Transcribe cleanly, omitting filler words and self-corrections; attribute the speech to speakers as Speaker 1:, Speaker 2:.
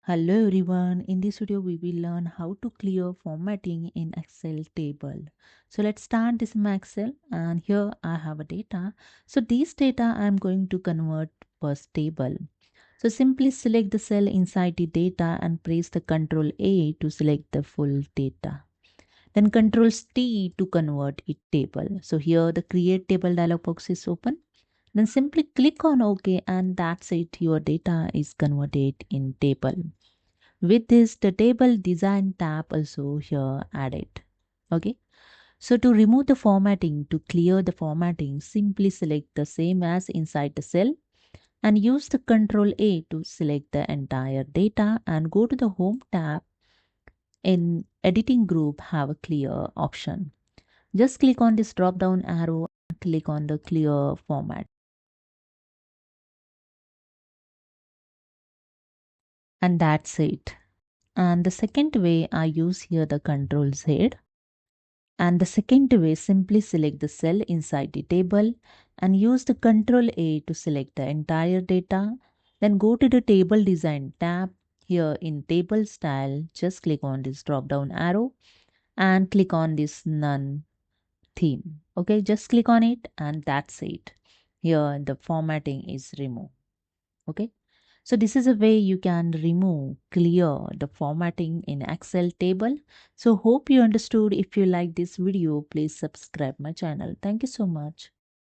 Speaker 1: Hello everyone, in this video we will learn how to clear formatting in Excel table. So let's start this in my Excel and here I have a data. So this data I am going to convert first table. So simply select the cell inside the data and press the Ctrl A to select the full data. Then Ctrl T to convert it table. So here the create table dialog box is open. Then simply click on OK and that's it. Your data is converted in table. With this, the table design tab also here added. Okay. So to remove the formatting, to clear the formatting, simply select the same as inside the cell and use the Ctrl A to select the entire data and go to the Home tab. In editing group have a clear option. Just click on this drop down arrow and click on the clear format. And that's it. And the second way I use here the Ctrl Z. And the second way, simply select the cell inside the table and use the Ctrl A to select the entire data. Then go to the table design tab. Here in table style, just click on this drop down arrow and click on this none theme. Okay, just click on it and that's it. Here the formatting is removed. Okay. So this is a way you can remove, clear the formatting in Excel table. So hope you understood. If you like this video, please subscribe my channel. Thank you so much.